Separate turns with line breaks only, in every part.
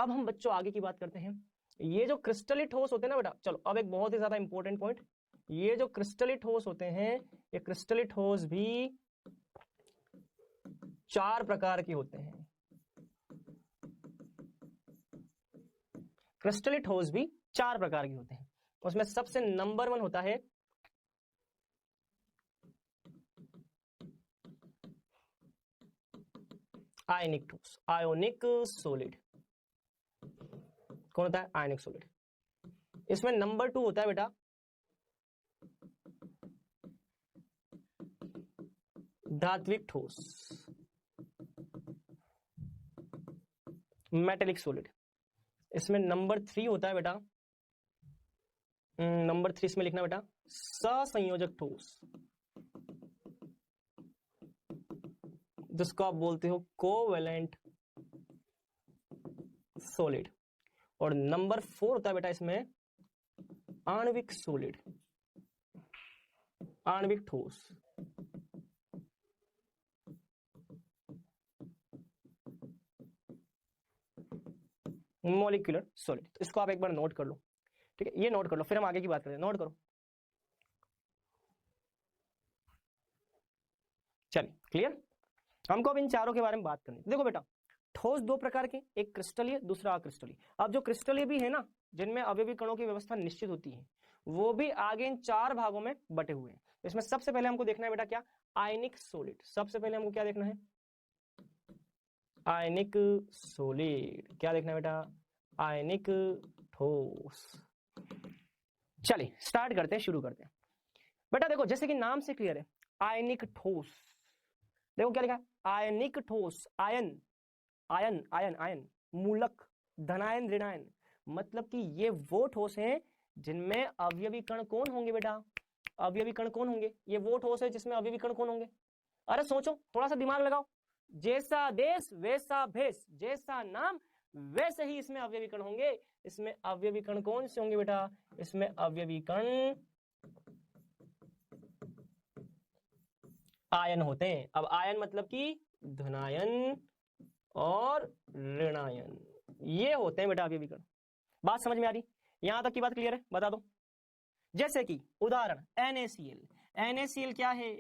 अब हम बच्चों आगे की बात करते हैं। ये जो क्रिस्टलीय ठोस होते हैं ना बेटा, चलो अब एक बहुत ही ज्यादा इंपॉर्टेंट पॉइंट, ये जो क्रिस्टलीय ठोस होते हैं, ये क्रिस्टलीय ठोस भी 4 प्रकार के होते हैं। क्रिस्टलीय ठोस भी 4 प्रकार के होते हैं। उसमें सबसे नंबर 1 होता है आयनिक ठोस, आयोनिक सॉलिड। कौन होता है? आयनिक सॉलिड। इसमें नंबर 2 होता है बेटा धात्विक ठोस, मेटेलिक सॉलिड। इसमें नंबर 3 होता है बेटा, नंबर 3 इसमें लिखना बेटा सहसंयोजक ठोस, जिसको आप बोलते हो कोवेलेंट सॉलिड। और नंबर 4 होता है बेटा इसमें आणविक सॉलिड, आणविक ठोस। Molecular solid. तो इसको आप एक बार नोट कर लो, ठीक है, ये नोट कर लो, फिर हम आगे की बात करें। नोट करो, चलिए क्लियर। हमको अब इन चारों के बारे में बात करनी है। देखो बेटा, ठोस 2 प्रकार के, एक क्रिस्टलीय दूसरा अक्रिस्टलीय। अब जो क्रिस्टलीय भी है ना, जिनमें अवयवी कणों की व्यवस्था निश्चित होती है, वो भी आगे इन 4 भागों में बटे हुए हैं। इसमें सबसे पहले हमको देखना है बेटा क्या? आयनिक सॉलिड। सबसे पहले हमको क्या देखना है? आयनिक सॉलिड। क्या देखना है बेटा? आयनिक ठोस। चलिए स्टार्ट करते हैं, शुरू करते हैं। बेटा देखो, जैसे कि नाम से क्लियर है, आयनिक ठोस। देखो क्या लिखा है? आयनिक ठोस। आयन, आयन, आयन, आयन, मूलक, धनायन, ऋणायन। मतलब कि ये वो ठोस हैं जिनमें अवयवी कण कौन होंगे बेटा? अवयवी कण कौन होंगे? ये वो ठोस है जिसमें अवयवी कण कौन होंगे? अरे सोचो, थोड़ा सा दिमाग लगाओ। जैसा देश वैसा भेष, जैसा नाम वैसे ही इसमें अवयवी कण होंगे। इसमें अवयवी कण कौन से होंगे बेटा? इसमें अवयवी कण आयन होते हैं। अब आयन मतलब कि धनायन और ऋणायन, ये होते हैं बेटा अवयवी कण। बात समझ में आ रही? यहां तक की बात क्लियर है? बता दो। जैसे कि उदाहरण NaCl। NaCl क्या है?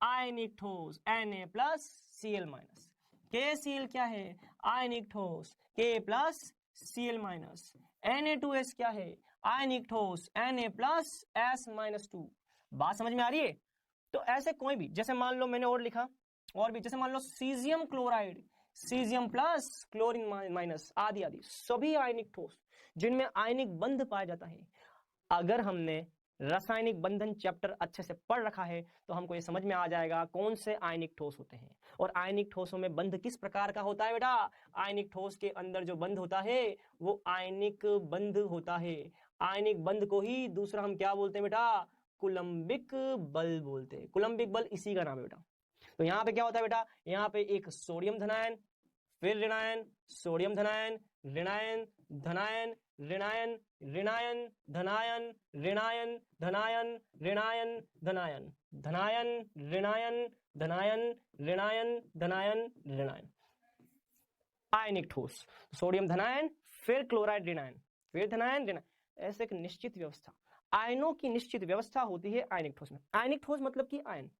आयनिक ठोस, Na plus Cl minus. KCl क्या है? आयनिक ठोस, K plus Cl minus. Na2S क्या है? आयनिक ठोस, Na प्लस S माइनस 2। बात समझ में आ रही है? तो ऐसे कोई भी, जैसे मान लो मैंने और लिखा, और भी, जैसे मान लो caesium chloride, caesium plus chlorine minus, आदि आदि, सभी आयनिक ठोस जिनमें आयनिक बंध पाया जाता है। अगर हमने रासायनिक बंधन चैप्टर अच्छे से पढ़ रखा है तो हमको ये समझ में आ जाएगा कौन से आयनिक ठोस होते हैं। और आयनिक ठोसों में बंध किस प्रकार का होता है बेटा? आयनिक ठोस के अंदर जो बंध होता है वो आयनिक बंध होता है। आयनिक बंध को ही दूसरा हम क्या बोलते हैं बेटा? कुलंबिक बल बोलते हैं। कुलंबिक बल इसी का नाम है बेटा। तो यहाँ पे क्या होता है बेटा? यहाँ पे एक सोडियम धनायन, फिर ऋणायन, सोडियम धनायन, ऋणायन, धनायन, ऋणायन, ऋणायन, धनायन, ऋणायन, धनायन, ऋणायन, धनायन, धनायन, ऋणायन, धनायन, ऋणायन, धनायन, ऋणायन। आयनिक ठोस, सोडियम धनायन, फिर क्लोराइड ऋणायन, फिर धनायन, ऋणायन, ऐसे एक निश्चित व्यवस्था, आयनों की निश्चित व्यवस्था होती है आयनिक ठोस में। आयनिक ठोस मतलब कि आयन,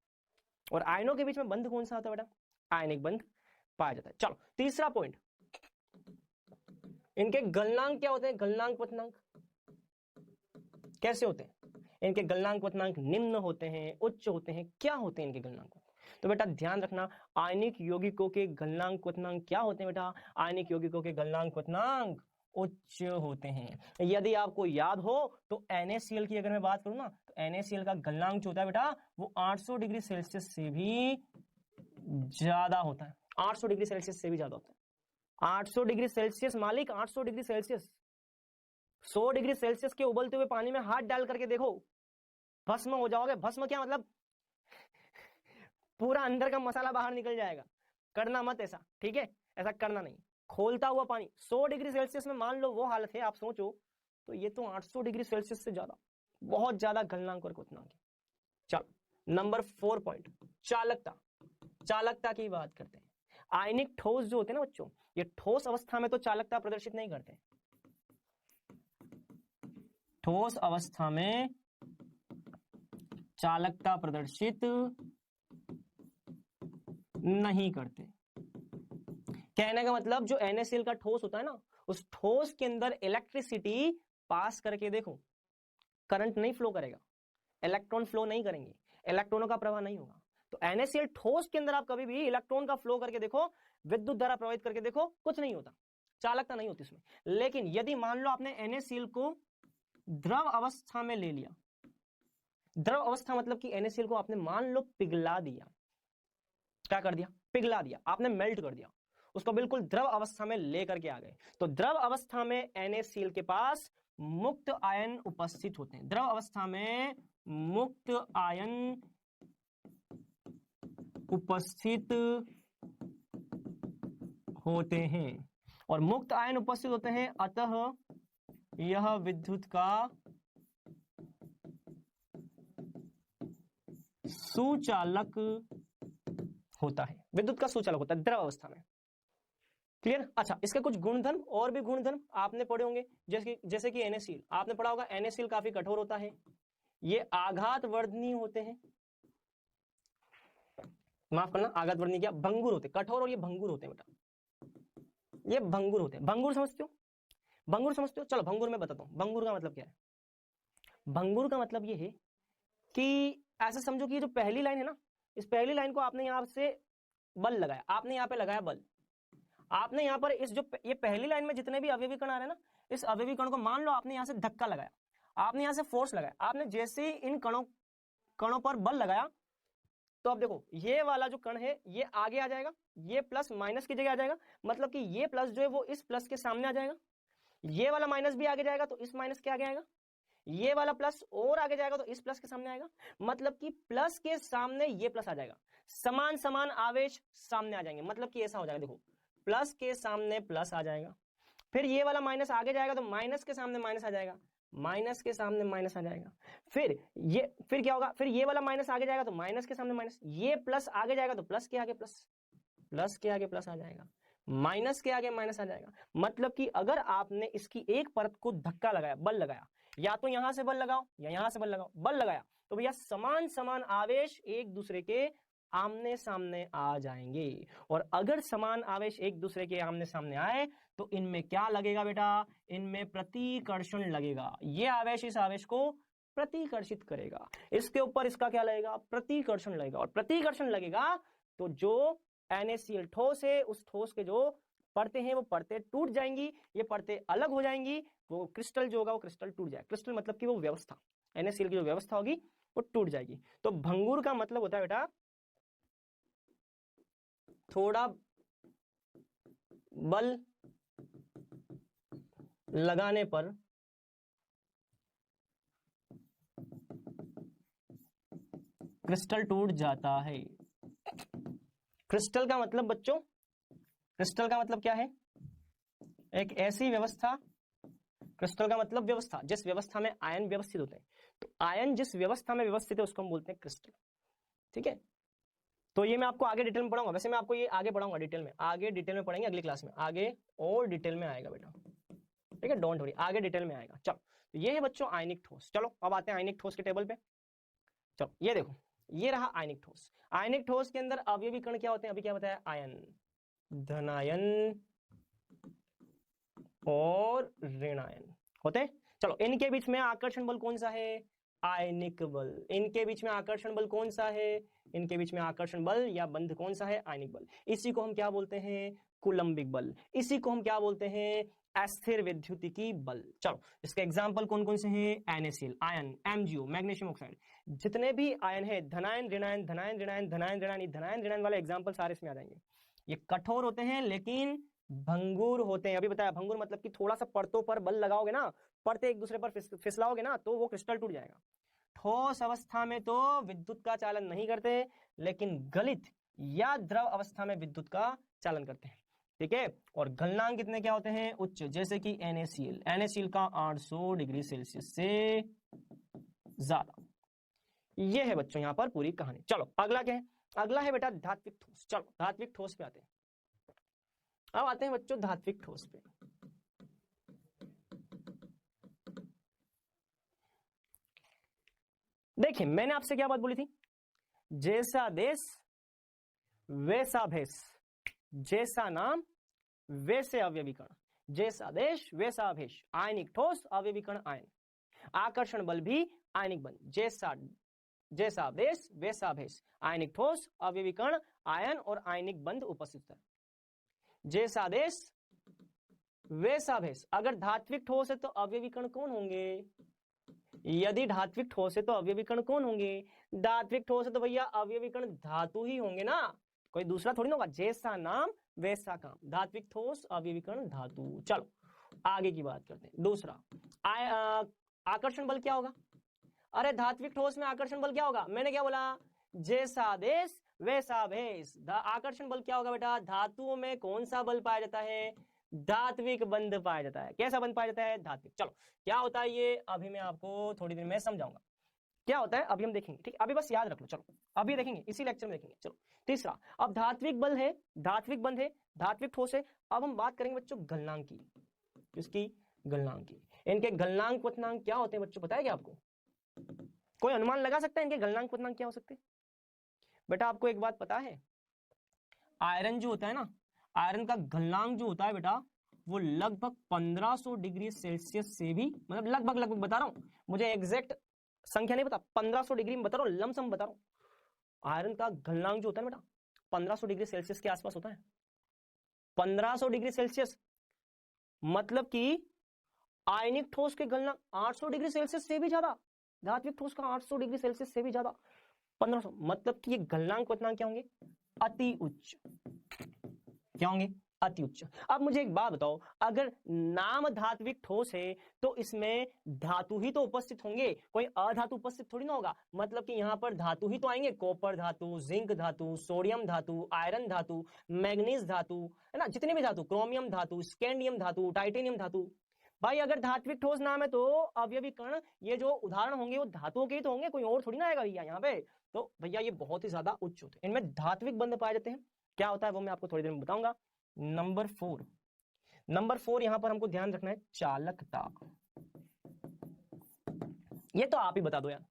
और आयनों के बीच में बंध कौन सा होता है बेटा? आयनिक बंध पाया जाता है। चलो तीसरा पॉइंट, इनके गलनांक क्या होते हैं? गलनांक क्वथनांक कैसे होते हैं? इनके गलनांक क्वथनांक निम्न होते हैं, उच्च होते हैं। क्या होते हैं इनके गलनांक? तो बेटा ध्यान रखना, आयनिक यौगिकों के गलनांक क्वथनांक क्या होते हैं बेटा? आयनिक यौगिकों के गलनांक क्वथनांक उच्च होते हैं। यदि आपको याद हो तो NaCl की अगर मैं बात करूं ना, तो NaCl का गलनांक जो होता है बेटा वो 800 डिग्री सेल्सियस से भी ज्यादा होता है। 800 डिग्री सेल्सियस से भी ज्यादा होता है। 800 डिग्री सेल्सियस मालिक, 800 डिग्री सेल्सियस। 100 डिग्री सेल्सियस के उबलते हुए पानी में हाथ डाल करके देखो, भस्म हो जाओगे। भस्म क्या मतलब? पूरा अंदर का मसाला बाहर निकल जाएगा। करना मत ऐसा, ठीक है? ऐसा करना नहीं। खोलता हुआ पानी 100 डिग्री सेल्सियस में, मान लो वो हालत है, आप सोचो, तो ये तो 800 डिग्री सेल्सियस से ज्यादा, बहुत ज्यादा गलनांक और क्वथनांक है। चलो नंबर 4 पॉइंट, चालकता। चालकता की बात करते हैं। आयनिक ठोस जो होते हैं ना बच्चों, ये ठोस अवस्था में तो चालकता प्रदर्शित नहीं करते, ठोस अवस्था में चालकता प्रदर्शित नहीं करते। कहने का मतलब जो NaCl का ठोस होता है ना, उस ठोस के अंदर इलेक्ट्रिसिटी पास करके देखो, करंट नहीं फ्लो करेगा, इलेक्ट्रॉन फ्लो नहीं करेंगे, इलेक्ट्रॉनों का प्रवाह नहीं होगा। तो NaCl ठोस के अंदर आप कभी भी इलेक्ट्रॉन का फ्लो करके देखो, विद्युत धारा प्रवाहित करके देखो, कुछ नहीं होता, चालकता नहीं होती उसमें। लेकिन यदि मान लो आपने NaCl को द्रव अवस्था में ले लिया, द्रव अवस्था मतलब कि NaCl को आपने मान लो पिघला दिया, क्या कर दिया, पिघला दिया, आपने मेल्ट कर दिया, उसको बिल्कुल द्रव अवस्था में लेकर के आ गए, तो द्रव अवस्था में NaCl के पास मुक्त आयन उपस्थित होते हैं, द्रव अवस्था में मुक्त आयन उपस्थित होते हैं, और मुक्त आयन उपस्थित होते हैं, अतः यह विद्युत का सुचालक होता है, विद्युत का सुचालक होता है द्रव अवस्था में। क्लियर? अच्छा, इसके कुछ गुणधर्म और भी गुणधर्म आपने पढ़े होंगे, जैसे कि NaCl आपने पढ़ा होगा, NaCl काफी कठोर होता है, ये आघात वर्धनीय होते हैं, माफ करना, आघात वर्धनीय क्या, भंगुर होते, कठोर और ये भंगुर होते हैं बेटा, ये भंगुर होते हैं। भंगुर समझते हो, भंगुर समझते हो? चलो भंगुर में बताता हूं, भंगुर का मतलब क्या है। भंगुर का मतलब ये है कि ऐसा समझो कि ये जो पहली लाइन है ना, इस पहली लाइन को आपने यहां से बल लगाया, आपने यहां पे लगाया बल, आपने यहां पर इस जो ये पहली लाइन में जितने भी अवयवी कण आ रहे हैं ना, इस अवयवी कण को मान लो आपने यहां से धक्का लगाया, आपने यहां से फोर्स लगाया, आपने जैसे ही इन कणों पर बल लगाया, तो अब देखो ये वाला जो कण है ये आगे आ जाएगा, ये प्लस माइनस की जगह आ जाएगा, मतलब कि ये प्लस जो है वो इस प्लस के सामने आ जाएगा, ये वाला माइनस भी आगे जाएगा तो इस माइनस के आगे आएगा, ये वाला प्लस और आगे जाएगा तो इस प्लस के सामने आएगा, मतलब कि प्लस के सामने ये प्लस आ जाएगा, समान समान आवेश सामने आ जाएंगे, मतलब कि ऐसा हो जाएगा, देखो प्लस के सामने प्लस आ जाएगा, फिर ये वाला माइनस आगे जाएगा तो माइनस के सामने माइनस आ जाएगा, माइनस के सामने माइनस आ जाएगा, फिर क्या होगा, फिर ये वाला माइनस आगे जाएगा तो माइनस के सामने माइनस, ये प्लस आगे जाएगा तो प्लस के आगे प्लस, प्लस के आगे प्लस आ जाएगा, माइनस के आगे माइनस आ जाएगा। मतलब कि अगर आपने इसकी एक परत को धक्का लगाया, बल लगाया, या तो यहां से बल लगाओ या यहां से बल लगाओ, बल लगाया तो भैया समान समान आवेश एक दूसरे के आमने सामने आ जाएंगे, और अगर समान आवेश एक दूसरे के आमने सामने आए तो इनमें क्या लगेगा बेटा, इनमें प्रतिकर्षण लगेगा, ये आवेश इस आवेश को प्रतिकर्षित करेगा, इसके ऊपर इसका क्या लगेगा, प्रतिकर्षण लगेगा, और प्रतिकर्षण लगेगा तो जो NaCl ठोस है, उस ठोस के जो परतें हैं वो परतें टूट जाएंगी, ये परतें अलग हो जाएंगी, वो क्रिस्टल जो होगा वो क्रिस्टल टूट जाएगा, क्रिस्टल मतलब कि वो व्यवस्था, NaCl की जो व्यवस्था होगी वो टूट जाएगी। तो भंगुर का मतलब होता है बेटा थोड़ा बल लगाने पर क्रिस्टल टूट जाता है। क्रिस्टल का मतलब बच्चों, क्रिस्टल का मतलब क्या है, एक ऐसी व्यवस्था, क्रिस्टल का मतलब व्यवस्था, जिस व्यवस्था में आयन व्यवस्थित होते हैं, तो आयन जिस व्यवस्था में व्यवस्थित है उसको हम बोलते हैं क्रिस्टल। ठीक है, तो ये मैं आपको आगे डिटेल में पढ़ाऊंगा, वैसे मैं आपको ये आगे पढ़ाऊंगा डिटेल में, आगे डिटेल में पढ़ेंगे अगली क्लास में, आगे और डिटेल में आएगा बेटा, ठीक है, डोंट वरी, आगे डिटेल में आएगा। चलो तो ये है बच्चों आयनिक ठोस। चलो अब आते हैं आयनिक ठोस के टेबल पे। चलो ये देखो, ये रहा आयनिक ठोस। आयनिक ठोस के अंदर अवयवी कण क्या होते हैं, अभी क्या बताया, आयन, धनायन और ऋणायन होते हैं। चलो इनके बीच में आकर्षण बल कौन सा है, आयनिक बल। इनके बीच में आकर्षण बल कौन सा है, इनके बीच में आकर्षण बल या बंध कौन सा है, आयनिक बल। इसी को हम क्या बोलते हैं, कूलम्बिक बल। इसी को हम क्या बोलते हैं, अस्थिर विद्युतिकी बल। चलो इसके एग्जांपल कौन कौन से हैं, NaCl ion, MgO magnesium oxide, जितने भी आयन है, धनायन ऋणायन, धनायन ऋणायन, धनायन ऋणायन, धनायन ऋणायन वाले एग्जांपल सारे इसमें आ जाएंगे। ये कठोर होते हैं लेकिन भंगुर होते हैं। अभी बताया भंगुर मतलब कि थोड़ा सा परतों पर बल लगाओगे ना, परतें एक दूसरे पर फिसलाओगे ना तो वो क्रिस्टल टूट जाएगा। ठोस अवस्था में तो विद्युत का चालन नहीं करते, लेकिन गलित या द्रव अवस्था में विद्युत का चालन करते हैं। ठीक है, और गलनांक कितने क्या होते हैं, उच्च, जैसे कि NaCl का 800 डिग्री सेल्सियस से ज्यादा। ये है बच्चों यहाँ पर पूरी कहानी। चलो अगला क्या है, अगला है बेटा धात्विक ठोस। चलो धात्विक ठोस पे आते हैं। अब आते हैं बच्चों धात्विक ठोस पे। देखिए मैंने आपसे क्या बात बोली थी, जैसा देश वैसा भेष, जैसा नाम वैसे अवयवीकरण, जैसा देश वैसा भेष, आयनिक ठोस अवयवीकरण आयन, आकर्षण बल भी आयनिक बल, जैसा देश वैसा भेष, आयनिक ठोस अवयवीकरण आयन और आयनिक बंध उपस्थित है। जैसा देश वैसा भेष, अगर धात्विक ठोस है तो अवयवीकरण कौन होंगे, यदि धात्विक ठोस है तो अवयवीकरण कौन होंगे, धात्विक ठोस है तो भैया अवयवीकरण धातु ही होंगे ना, कोई दूसरा थोड़ी ना होगा। जैसा नाम वैसा काम, धात्विक ठोस अवयवीकरण धातु। चलो आगे की बात करते हैं। दूसरा आकर्षण बल क्या होगा, अरे धात्विक ठोस में आकर्षण बल क्या होगा, मैंने क्या बोला, जैसा देश वैसा भेष। आकर्षण बल क्या होगा बेटा, धातुओं में कौन सा बल पाया जाता है, धात्विक बंध पाया जाता है। कैसा बंध पाया जाता है, धात्विक। चलो क्या होता है ये अभी मैं आपको थोड़ी देर में समझाऊंगा क्या होता है, अभी हम देखेंगे, ठीक, अभी बस याद रख लो। चलो अभी देखेंगे, इसी लेक्चर में देखेंगे। चलो तीसरा, अब धात्विक बल है, धात्विक बंध है, धात्विक ठोस है। अब हम बात करेंगे बच्चों गलनांक की, किसकी, गलनांक की। इनके गलनांक क्वथनांक क्या होते हैं बच्चों, पता है क्या आपको, कोई अनुमान लगा सकता है इनके गलनांक क्वथनांक क्या हो सकते हैं। बेटा आपको एक बात पता है, आयरन जो होता है ना, आयरन का गलनांक जो होता है बेटा, वो लगभग 1500 डिग्री सेल्सियस से भी, मतलब लगभग बता रहा हूं, मुझे एग्जैक्ट संख्या नहीं पता, 1500 डिग्री में बता रहा हूं, लमसम बता रहा हूं। आयरन का गलनांक जो होता है बेटा 1500 डिग्री सेल्सियस के आसपास होता है। 1500 डिग्री सेल्सियस मतलब कि आयनिक ठोस के गलनांक 800 डिग्री सेल्सियस से भी ज्यादा, धात्विक ठोस का 800 डिग्री सेल्सियस से भी ज्यादा, 1500, मतलब कि ये गलनांक क्वथनांक क्या होंगे, अति उच्च। क्या होंगे, अति उच्च। अब मुझे एक बात बताओ, अगर नाम धात्विक ठोस है तो इसमें धातु ही तो उपस्थित होंगे, कोई अधातु उपस्थित थोड़ी ना होगा। मतलब कि यहां पर धातु ही तो आएंगे, कॉपर धातु, जिंक धातु, सोडियम धातु, आयरन धातु, मैग्नीज धातु, है ना, जितने भी धातु, क्रोमियम धातु, स्कैंडियम धातु, टाइटेनियम धातु। भाई अगर धात्विक ठोस नाम है तो अवयवीकरण ये जो उदाहरण होंगे वो धातुओं के ही तो होंगे, कोई और थोड़ी ना आएगा भैया यहाँ पे। तो भैया ये बहुत ही ज्यादा उच्च होते हैं, इनमें धात्विक बंध पाए जाते हैं। क्या होता है वो मैं आपको थोड़ी देर में बताऊंगा। नंबर 4 यहां पर हमको ध्यान रखना है, चालकता। ये तो आप ही बता दो यार,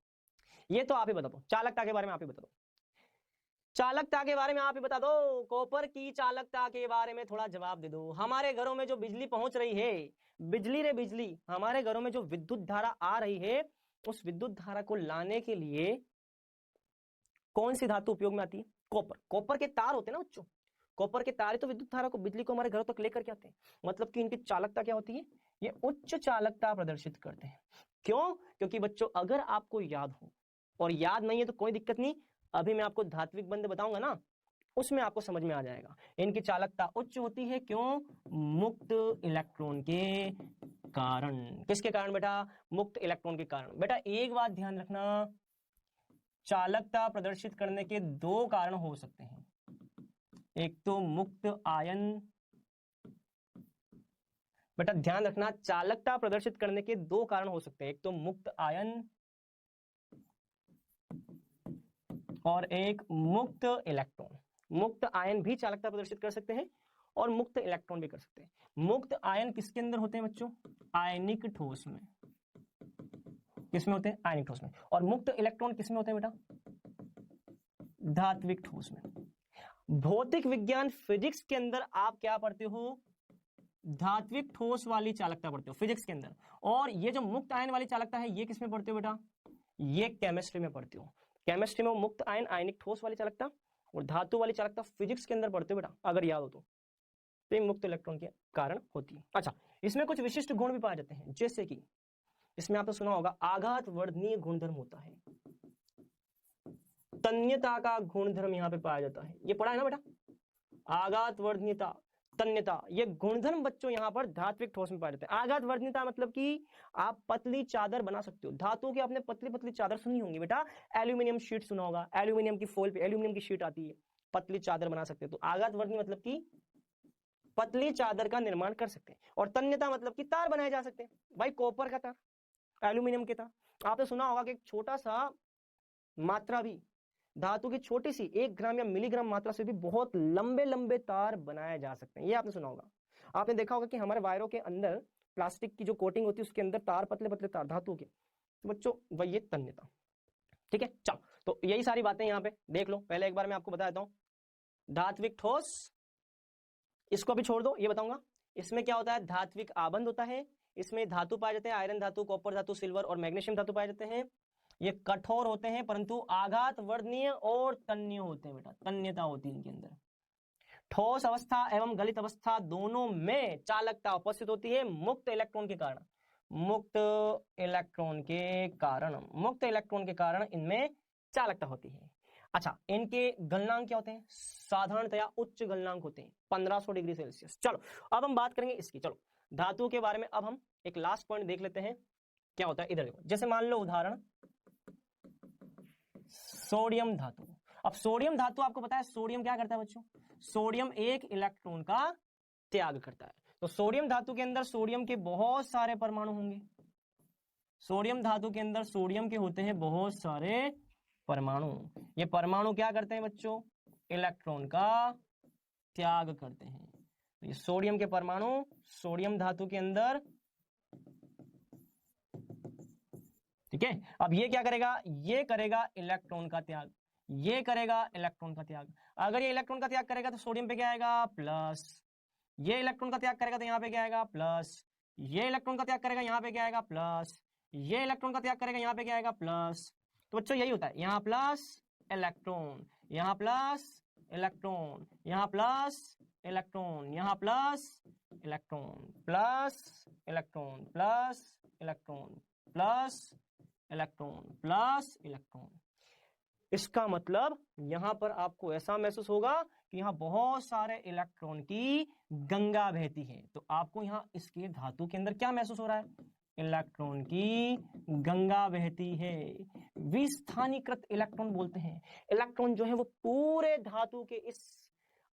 ये तो आप ही बता दो, चालकता के बारे में आप ही बता दो, चालकता के बारे में आप ही बता दो, कॉपर की चालकता के बारे में थोड़ा जवाब दे दो। हमारे घरों में जो बिजली पहुंच रही है, बिजली रे बिजली, हमारे घरों में जो विद्युत धारा आ रही है, उस विद्युत धारा को लाने के लिए कौन सी धातु उपयोग में आती है, कॉपर। कॉपर के तार होते हैं ना बच्चों, कॉपर के तार तो विद्युत धारा को, बिजली को हमारे घरों तक लेकर के आते हैं। मतलब कि इनकी चालकता क्या होती है, ये उच्च चालकता प्रदर्शित करते हैं। क्यों, क्योंकि बच्चों अगर आपको याद हो, और याद नहीं है तो कोई दिक्कत नहीं, अभी मैं आपको धात्विक बंध बताऊंगा ना, उसमें आपको समझ में आ जाएगा। इनकी चालकता उच्च होती है, क्यों, मुक्त इलेक्ट्रॉन के कारण। किसके कारण बेटा, मुक्त इलेक्ट्रॉन के कारण। बेटा एक बात ध्यान रखना, चालकता प्रदर्शित करने के दो कारण हो सकते हैं, एक तो मुक्त आयन। बेटा ध्यान रखना, चालकता प्रदर्शित करने के दो कारण हो सकते हैं, एक तो मुक्त आयन और एक मुक्त इलेक्ट्रॉन। मुक्त आयन भी चालकता प्रदर्शित कर सकते हैं और मुक्त इलेक्ट्रॉन भी कर सकते हैं। मुक्त आयन किसके अंदर होते हैं बच्चों, आयनिक ठोस में। किसमें होते हैं, आयनिक ठोस में। और मुक्त इलेक्ट्रॉन किसमें होते हैं बेटा, धात्विक ठोस में। भौतिक विज्ञान फिजिक्स के अंदर आप क्या पढ़ते हो, धात्विक ठोस वाली चालकता पढ़ते हो फिजिक्स के अंदर। और ये जो मुक्त आयन वाली चालकता है ये किसमें पढ़ते हो बेटा, ये केमिस्ट्री में पढ़ते हो। केमिस्ट्री में मुक्त आयन, आयनिक ठोस वाली चालकता और धातु वाली चालकता फिजिक्स के अंदर पढ़ते हो बेटा, अगर याद हो तो। ये मुक्त इलेक्ट्रॉन के कारण होती है। अच्छा, इसमें कुछ विशिष्ट गुण भी पाए जाते हैं, जैसे कि इसमें आपने सुना होगा आघात वर्धनीय गुणधर्म होता है, तन्यता का गुणधर्म यहाँ पे पाया जाता है। ये पढ़ा है ना बेटा, आघात वर्धनीयता, तन्यता, ये गुणधर्म बच्चों यहाँ पर धात्विक ठोस में पाए जाते हैं। आघात वर्धनीयता मतलब कि आप पतली चादर बना सकते हो, धातुओं की आपने पतली पतली चादर सुनी होंगी बेटा, एल्यूमिनियम शीट सुना होगा, एल्यूमिनियम की फोil पे एल्यूमिनियम की शीट आती है, पतली चादर बना सकते हो। तो आघात वर्धनीय मतलब कि पतली चादर का निर्माण कर सकते हैं। और तन्यता मतलब कि तार बनाए जा सकते हैं, भाई कॉपर का तार, एल्यूमिनियम के तार। आपने सुना होगा कि एक छोटा सा मात्रा भी धातु की छोटी सी 1 ग्राम या मिलीग्राम मात्रा से भी बहुत लंबे लंबे तार बनाए जा सकते हैं। ये आपने सुना होगा, आपने देखा होगा कि हमारे वायरों के अंदर प्लास्टिक की जो कोटिंग होती है उसके अंदर तार, पतले पतले तार धातु के। तो बच्चों वही ये तन्यता। ठीक है, चलो तो यही सारी बातें यहाँ पे देख लो। पहले एक बार मैं आपको बता देता हूँ, धात्विक ठोस, इसको अभी छोड़ दो, ये बताऊंगा। इसमें क्या होता है, धात्विक आबंध होता है, इसमें धातु पाए जाते हैं, आयरन धातु, कॉपर धातु, सिल्वर और मैग्नीशियम धातु पाए जाते हैं। ये कठोर होते हैं परंतु आघात वर्णनीय और तन्य होते हैं बेटा, तन्यता होती है इनके अंदर। ठोस अवस्था एवं गलित अवस्था दोनों में चालकता उपस्थित होती है मुक्त इलेक्ट्रॉन के कारण। मुक्त इलेक्ट्रॉन के कारण, मुक्त इलेक्ट्रॉन के कारण इनमें चालकता होती है। अच्छा, इनके गलनांक क्या होते हैं, साधारणतया उच्च गलनांक होते हैं 1500 डिग्री सेल्सियस। चलो अब हम बात करेंगे इसकी। चलो धातु के बारे में अब हम एक लास्ट पॉइंट देख लेते हैं क्या होता है। इधर देखो, जैसे मान लो उदाहरण सोडियम धातु। अब सोडियम धातु आपको पता है सोडियम क्या करता है बच्चों, सोडियम एक इलेक्ट्रॉन का त्याग करता है। तो सोडियम धातु के अंदर सोडियम के बहुत सारे परमाणु होंगे, सोडियम धातु के अंदर सोडियम के होते हैं बहुत सारे परमाणु। ये परमाणु क्या करते हैं बच्चों, इलेक्ट्रॉन का त्याग करते हैं। तो ये सोडियम के परमाणु सोडियम धातु के अंदर, ठीक है। अब ये क्या करेगा, ये करेगा इलेक्ट्रॉन का त्याग, ये करेगा इलेक्ट्रॉन का त्याग। अगर ये इलेक्ट्रॉन का त्याग करेगा तो सोडियम पे क्या आएगा, प्लस। ये इलेक्ट्रॉन का त्याग करेगा तो यहाँ पे क्या आएगा, प्लस। ये इलेक्ट्रॉन का त्याग करेगा यहाँ पे क्या आएगा, प्लस। ये इलेक्ट्रॉन का त्याग करेगा यहाँ पे क्या आएगा, प्लस। तो बच्चों यही होता है, यहाँ प्लस इलेक्ट्रॉन, यहाँ प्लस इलेक्ट्रॉन, यहाँ प्लस इलेक्ट्रॉन, यहाँ plus electron, plus electron, plus electron, plus electron, plus electron. इसका मतलब यहां पर आपको ऐसा महसूस होगा कि यहां बहुत सारे इलेक्ट्रॉन की गंगा बहती है। तो आपको यहां इसके धातु के अंदर क्या महसूस हो रहा है, इलेक्ट्रॉन की गंगा बहती है। विस्थानीकृत इलेक्ट्रॉन बोलते हैं, इलेक्ट्रॉन जो है वो पूरे धातु के इस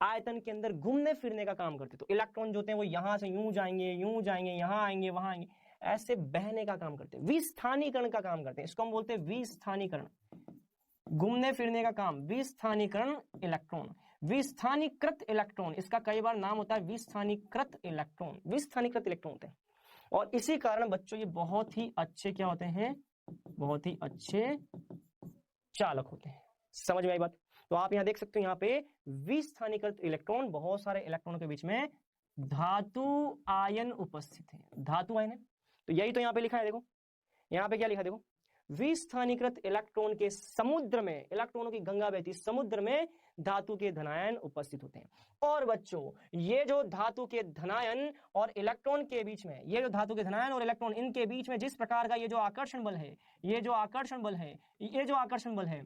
आयतन के अंदर घूमने फिरने का काम करते। तो इलेक्ट्रॉन जो होते हैं वो यहां से यूं जाएंगे, यूं जाएंगे, यहां आएंगे, वहां आएंगे, ऐसे बहने का काम करते हैं, विस्थानीकरण का काम करते हैं। इसको हम बोलते हैं विस्थानीकरण, घूमने फिरने का काम, विस्थानीकरण इलेक्ट्रॉन। विस्थानीकृत इलेक्ट्रॉन, इसका कई बार नाम होता है विस्थानीकृत इलेक्ट्रॉन, विस्थानीकृत इलेक्ट्रॉन होते हैं। और इसी कारण बच्चों ये बहुत ही अच्छे क्या होते हैं, बहुत ही अच्छे चालक होते हैं। समझ में आई बात। तो आप यहां देख सकते हो, यहाँ पे विस्थानीकृत इलेक्ट्रॉन, बहुत सारे इलेक्ट्रॉनों के बीच में धातु आयन उपस्थित है, धातु आयन है। तो यही तो यहाँ पे लिखा है, देखो यहाँ पे क्या लिखा है, देखो विस्थानीकृत इलेक्ट्रॉन के समुद्र में, इलेक्ट्रॉनों की गंगा बहती समुद्र में धातु के धनायन उपस्थित होते हैं। और बच्चों ये जो धातु के धनायन और इलेक्ट्रॉन के बीच में, ये जो धातु के धनायन और इलेक्ट्रॉन इनके बीच में जिस प्रकार का ये जो आकर्षण बल है, ये जो आकर्षण बल है, ये जो आकर्षण बल है,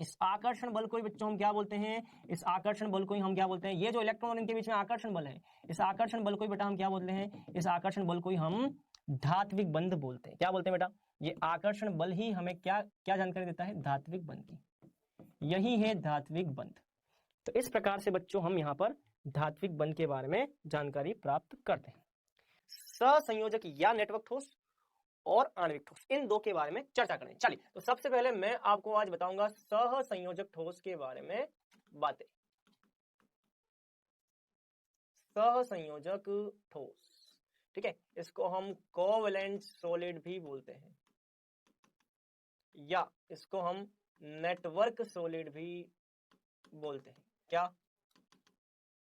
इस आकर्षण बल को ही बच्चों हम क्या बोलते हैं, इस आकर्षण बल को ही हम क्या बोलते हैं, ये जो इलेक्ट्रॉन इनके बीच में आकर्षण बल है, इस आकर्षण बल को ही बेटा हम क्या बोलते हैं, इस आकर्षण बल को ही हम धात्विक बंध बोलते हैं। क्या बोलते हैं बेटा, ये आकर्षण बल ही हमें क्या क्या जानकारी देता है, धात्विक बंध की, यही है धात्विक बंध। तो इस प्रकार से बच्चों हम यहाँ पर धात्विक बंध के बारे में जानकारी प्राप्त करते हैं। सहसंयोजक या नेटवर्क ठोस और आणविक ठोस, इन दो के बारे में चर्चा करें। चलिए, तो सबसे पहले मैं आपको आज बताऊंगा सहसंयोजक ठोस के बारे में बातें। सहसंयोजक ठोस, ठीक है, इसको हम कोवैलेंट सॉलिड भी बोलते हैं, या इसको हम नेटवर्क सॉलिड भी बोलते हैं। क्या,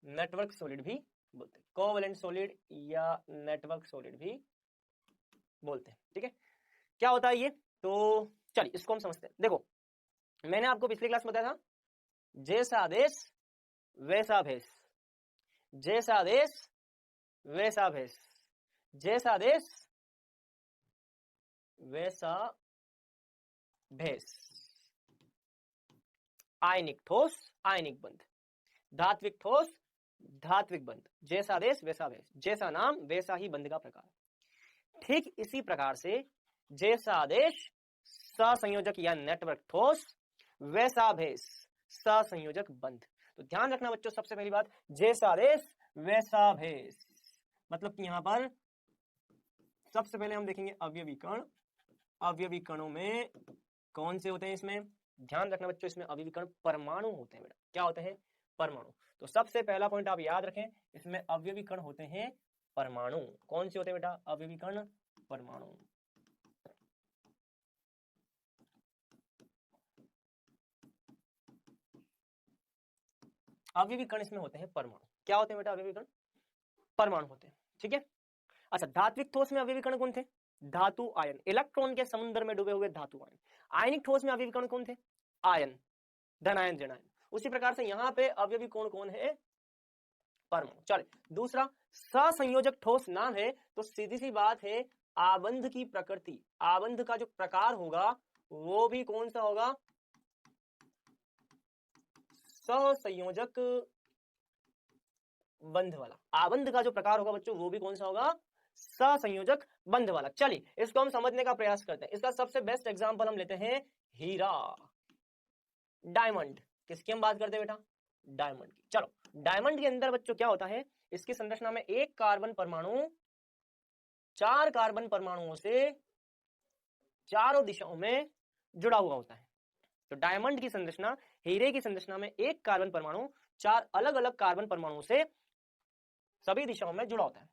नेटवर्क सॉलिड भी बोलते हैं, कोवैलेंट सॉलिड या नेटवर्क सॉलिड भी बोलते हैं। ठीक है, क्या होता है ये, तो चलिए इसको हम समझते हैं। देखो मैंने आपको पिछली क्लास में बताया था, जैसा आदेश वैसा भेष, जैसा आदेश वैसा भेष, जैसा आदेश वैसा भेष। आयनिक ठोस आयनिक बंध, धात्विक ठोस धात्विक बंध, जैसा आदेश वैसा भेष, जैसा नाम वैसा ही बंध का प्रकार। ठीक इसी प्रकार से जैसा आदेश सहसंयोजक या नेटवर्क ठोस, वैसा भेष सहसंयोजक बंध। तो ध्यान रखना बच्चों, सबसे पहली बात, जैसा आदेश वैसा भेष, मतलब कि यहां पर सबसे पहले हम देखेंगे अवयवी कण। अवयवी कणों में कौन से होते हैं, इसमें ध्यान रखना बच्चों, इसमें अवयवी कण परमाणु होते हैं बेटा। क्या होते हैं? परमाणु। तो सबसे पहला पॉइंट आप याद रखें, इसमें अवयवी कण होते हैं परमाणु। कौन से होते हैं बेटा? अवयवी कण परमाणु। अवयवी कण इसमें होते हैं परमाणु। क्या होते हैं बेटा? अवयवी कण परमाणु होते हैं। ठीक है। अच्छा, धात्विक ठोस में अवयवी कण कौन थे? धातु आयन, इलेक्ट्रॉन के समुद्र में डूबे हुए धातु आयन। आयनिक ठोस में अवयवी कण कौन थे? आयन, धनायन, ऋणायन। उसी प्रकार से यहाँ पे अवयवी कौन कौन है? परमाणु। चले, दूसरा, सहसंयोजक ठोस नाम है तो सीधी सी बात है, आबंध की प्रकृति, आबंध का जो प्रकार होगा वो भी कौन सा होगा? सहसंयोजक बंध वाला। आबंध का जो प्रकार होगा बच्चों वो भी कौन सा होगा? सहसंयोजक बंध वाला। चलिए इसको हम समझने का प्रयास करते हैं। इसका सबसे बेस्ट एग्जांपल हम लेते हैं हीरा, डायमंड। किसकी हम बात करते हैं बेटा? डायमंड की। चलो, डायमंड के अंदर बच्चों क्या होता है? इसकी संरचना में एक कार्बन परमाणु 4 कार्बन परमाणुओं से चारों दिशाओं में जुड़ा हुआ होता है। तो डायमंड की संरचना, हीरे की संरचना में एक कार्बन परमाणु 4 अलग अलग कार्बन परमाणुओं से सभी दिशाओं में जुड़ा होता है।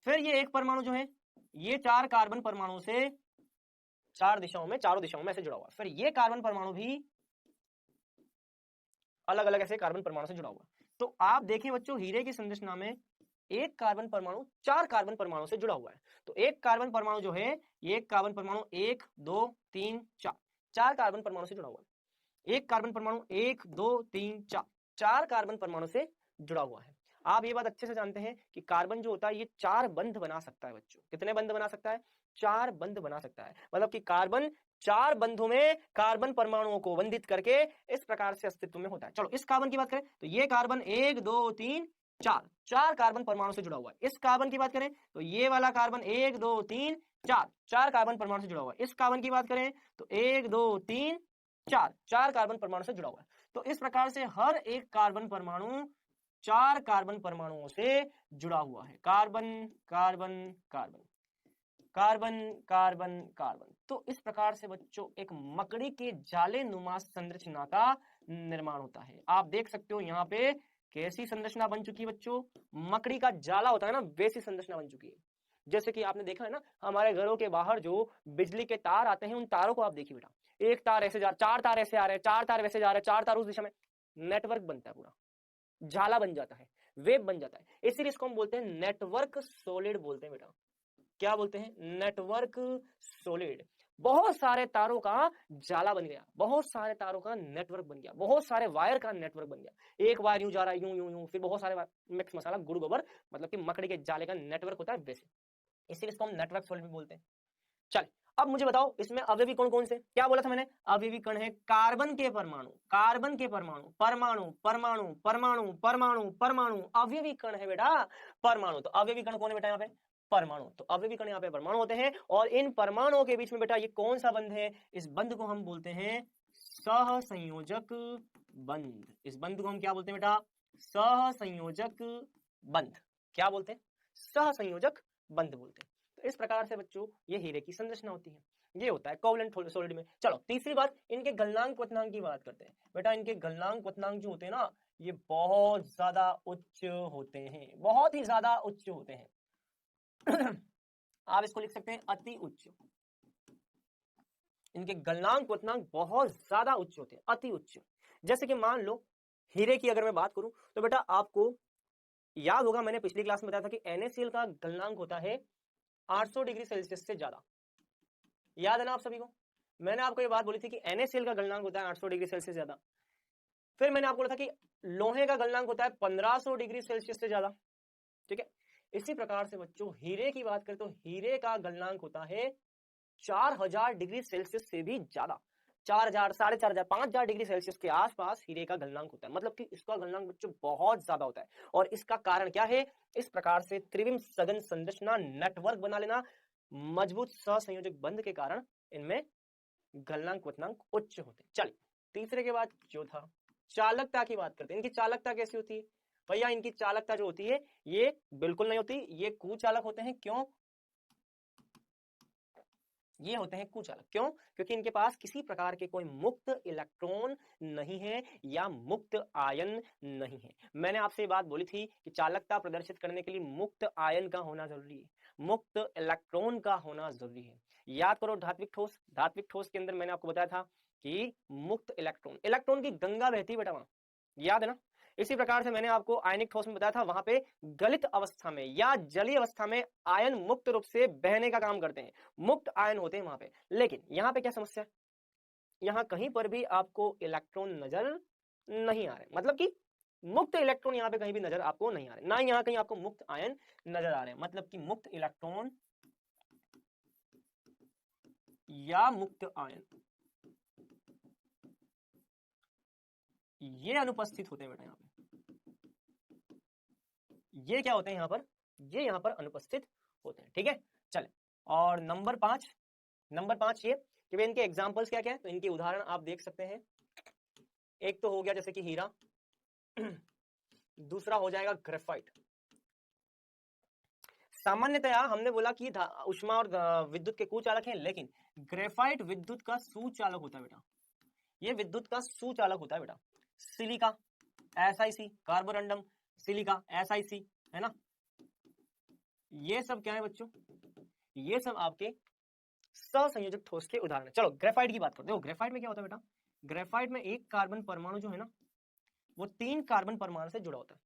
फिर ये एक परमाणु जो है ये 4 कार्बन परमाणु से 4 दिशाओं में, चारों दिशाओं में ऐसे जुड़ा हुआ है। फिर ये कार्बन परमाणु भी अलग अलग ऐसे कार्बन परमाणु से जुड़ा हुआ है। तो आप देखिए बच्चों, हीरे की संरचना में एक कार्बन परमाणु 4 कार्बन परमाणु से जुड़ा हुआ है। तो एक कार्बन परमाणु जो है, ये कार्बन परमाणु 1 2 3 4, 4 कार्बन परमाणु से जुड़ा हुआ है। एक कार्बन परमाणु 1 2 3 4, 4 कार्बन परमाणु से जुड़ा हुआ है। आप ये बात अच्छे से जानते हैं कि कार्बन जो होता है ये 4 बंध बना सकता है बच्चों। कितने बंध बना सकता है? 4 बंध बना सकता है। मतलब कि कार्बन 4 बंधों में कार्बन परमाणुओं को बंधित करके इस प्रकार से अस्तित्व में होता है। चलो, इस कार्बन की बात करें तो ये कार्बन 1 2 3 4, 4 कार्बन परमाणु से जुड़ा हुआ है। इस कार्बन की बात करें तो ये वाला कार्बन 1 2 3 4, 4 कार्बन परमाणु से जुड़ा हुआ है। इस कार्बन की बात करें तो 1 2 3 4, 4 कार्बन परमाणु से जुड़ा हुआ है। तो इस प्रकार से हर एक कार्बन परमाणु 4 कार्बन परमाणुओं से जुड़ा हुआ है। Carbon carbon carbon, carbon carbon carbon. तो इस प्रकार से बच्चों एक मकड़ी के जाले नुमा संरचना का निर्माण होता है। आप देख सकते हो यहाँ पे कैसी संरचना बन चुकी है बच्चों? मकड़ी का जाला होता है ना, वैसी संरचना बन चुकी है। जैसे कि आपने देखा है ना, हमारे घरों के बाहर जो बिजली के तार आते हैं उन तारों को आप देखिए बेटा, एक तार ऐसे जा, 4 तार ऐसे आ रहे हैं, 4 तार वैसे जा रहे हैं, 4 तार उस दिशा में, नेटवर्क बनता है, पूरा जाला बन जाता है, वेब बन जाता है। इसीलिए इसको हम बोलते हैं नेटवर्क सॉलिड बोलते हैं बेटा। क्या बोलते हैं? Network solid. बहुत सारे तारों का जाला बन गया, बहुत सारे तारों का नेटवर्क बन गया, बहुत सारे वायर का नेटवर्क बन गया। एक वायर यूं जा रहा है, यूं यूं यूं, फिर बहुत सारे मिक्स मसाला गुड़ गोबर, मतलब कि मकड़ी के जाले का नेटवर्क होता है वैसे। इसीलिए इसको हम नेटवर्क सॉलिड भी बोलते हैं। चल, अब मुझे बताओ इसमें अवयवी कण कौन से? क्या बोला था मैंने? अवयवी कण है कार्बन के परमाणु, कार्बन के परमाणु, परमाणु परमाणु परमाणु परमाणु परमाणु, अवयवी कण है बेटा परमाणु। तो अवयवी कण कौन है बेटा? यहाँ पे परमाणु। तो अवयवी कण यहाँ पे परमाणु होते हैं, और इन परमाणुओं के बीच में बेटा ये कौन सा बंध है? इस बंध को हम बोलते हैं सहसंयोजक बंध। इस बंध को हम क्या बोलते हैं बेटा? सहसंयोजक बंध। क्या बोलते हैं? सहसंयोजक बंध बोलते हैं। तो इस प्रकार से बच्चों ये हीरे की संरचना होती है। ये होता है कोवलेंट सॉलिड में। चलो, तीसरी बात, इनके गलनांक क्वथनांक की बात करते हैं बेटा। इनके गलनांक क्वथनांक जो होते हैं ना, ये बहुत ज्यादा उच्च होते हैं, बहुत ही ज्यादा उच्च होते हैं। आप इसको लिख सकते हैं अति उच्च। इनके गलनांक क्वथनांक बहुत ज्यादा उच्च होते हैं, अति उच्च। जैसे कि मान लो हीरे की अगर मैं बात करूं तो बेटा आपको याद होगा, मैंने पिछली क्लास में बताया था कि NaCl का गलनांक होता है 800 डिग्री सेल्सियस से ज्यादा। याद है ना आप सभी को? मैंने आपको ये बात बोली थी कि NaCl का गलनांक होता है 800 डिग्री सेल्सियस से ज्यादा। फिर मैंने आपको बोला था कि लोहे का गलनांक होता है 1500 डिग्री सेल्सियस से ज्यादा। ठीक है, इसी प्रकार से बच्चों हीरे की बात करें तो हीरे का गलनांक होता है 4000 डिग्री सेल्सियस से भी ज्यादा। 4000, 4500, 5000 डिग्री सेल्सियस के आसपास हीरे का गलनांक होता है। मतलब कि इसका गलनांक बच्चों बहुत ज्यादा होता है। और इसका कारण क्या है? इस प्रकार से त्रिविम सघन संरचना, नेटवर्क बना लेना, मजबूत सहसंयोजक बंध के कारण इनमें गलनांक क्वथनांक उच्च होते हैं। चलिए, तीसरे के बाद चौथा, चालकता की बात करते हैं। इनकी चालकता कैसी होती है भैया? इनकी चालकता जो होती है ये बिल्कुल नहीं होती, ये कुचालक होते हैं। क्यों? ये होते हैं कुचालक। क्यों? क्योंकि इनके पास किसी प्रकार के कोई मुक्त इलेक्ट्रॉन नहीं है या मुक्त आयन नहीं है। मैंने आपसे ये बात बोली थी कि चालकता प्रदर्शित करने के लिए मुक्त आयन का होना जरूरी है, मुक्त इलेक्ट्रॉन का होना जरूरी है। याद करो धात्विक ठोस, धात्विक ठोस के अंदर मैंने आपको बताया था कि मुक्त इलेक्ट्रॉन, इलेक्ट्रॉन की गंगा बहती है बेटा वहां, याद है ना। इसी प्रकार से मैंने आपको आयनिक ठोस में बताया था, वहां पे गलित अवस्था में या जलीय अवस्था में आयन मुक्त रूप से बहने का काम करते हैं, मुक्त आयन होते हैं वहां पे। लेकिन यहाँ पे क्या समस्या है, यहाँ कहीं पर भी आपको इलेक्ट्रॉन नजर नहीं आ रहे, मतलब कि मुक्त इलेक्ट्रॉन यहाँ पे कहीं भी नजर आपको नहीं आ रहे, ना यहाँ कहीं आपको मुक्त आयन नजर आ रहे हैं, मतलब कि मुक्त इलेक्ट्रॉन या मुक्त आयन ये अनुपस्थित होते हैं बेटा यहाँ पे। ये क्या होते हैं यहाँ पर, ये यहाँ पर अनुपस्थित होते हैं। ठीक है, चले। और नंबर 5 ये कि इनके एग्जांपल्स क्या क्या है, तो इनके उदाहरण आप देख सकते हैं। एक तो हो गया जैसे कि हीरा, दूसरा हो जाएगा ग्रेफाइट। सामान्यतया हमने बोला कि ऊष्मा और विद्युत के कुचालक हैं, लेकिन ग्रेफाइट विद्युत का सुचालक होता है बेटा, ये विद्युत का सुचालक होता है बेटा। Silica SiC, Carborundum silica SiC, है ना। ये सब क्या है बच्चों, ये सब आपके सहसंयोजक ठोस के उदाहरण है। चलो ग्रेफाइट की बात करते हो। ग्रेफाइट में क्या होता है बेटा, ग्रेफाइट में एक कार्बन परमाणु जो है ना वो 3 कार्बन परमाणु से जुड़ा होता है।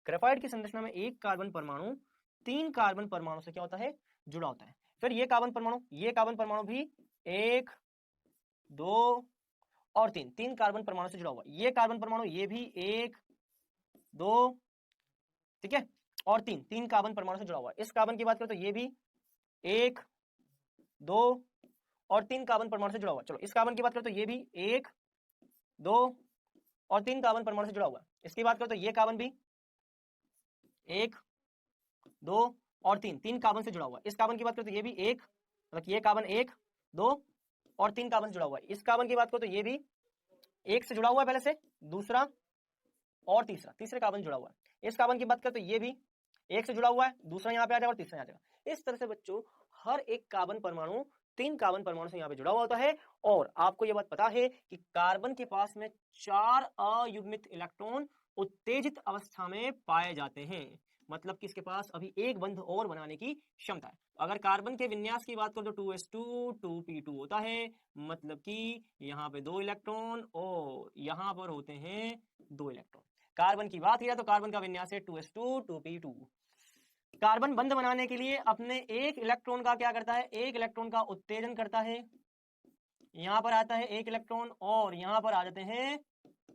ग्रेफाइट की संरचना में एक कार्बन परमाणु 3 कार्बन परमाणु से क्या होता है, जुड़ा होता है। फिर ये कार्बन परमाणु भी 1 2 और 3 कार्बन परमाणु से जुड़ा हुआ। ये कार्बन परमाणु ये भी 1 2, ठीक है, और 3 कार्बन परमाणु से जुड़ा हुआ। इस कार्बन की बात करें तो ये भी 1 2 और 3 कार्बन परमाणु से जुड़ा हुआ। चलो इस कार्बन की बात करें तो ये भी 1 2 और 3 कार्बन परमाणु से जुड़ा हुआ। इसकी बात करें तो ये कार्बन भी 1 2 और 3 कार्बन से जुड़ा हुआ। इस कार्बन की बात करें तो ये भी 1, मतलब ये कार्बन 1 2 और 3 कार्बन से जुड़ा हुआ है। इस कार्बन की बात करें तो ये भी 1 से जुड़ा हुआ है पहले से, दूसरा और तीसरे कार्बन जुड़ा हुआ है। इस कार्बन की बात करें तो ये भी 1 से जुड़ा हुआ है, दूसरा यहाँ पे आ जाएगा और तीसरा आ जाएगा। इस तरह से बच्चों हर एक कार्बन परमाणु 3 कार्बन परमाणु से यहाँ पे जुड़ा हुआ होता है। और आपको यह बात पता है कि कार्बन के पास में 4 अयुग्मित इलेक्ट्रॉन उत्तेजित अवस्था में पाए जाते हैं, मतलब कि इसके पास अभी एक बंध और बनाने की क्षमता है। अगर कार्बन के विन्यास की बात करो तो 2s2 2p2 होता है, मतलब कि यहाँ पे 2 इलेक्ट्रॉन और यहाँ पर होते हैं 2 इलेक्ट्रॉन। कार्बन की बात किया तो कार्बन का विन्यास है 2s2 2p2। कार्बन बंध बनाने के लिए अपने एक इलेक्ट्रॉन का क्या करता है, एक इलेक्ट्रॉन का उत्तेजन करता है। यहाँ पर आता है 1 इलेक्ट्रॉन और यहाँ पर आ जाते हैं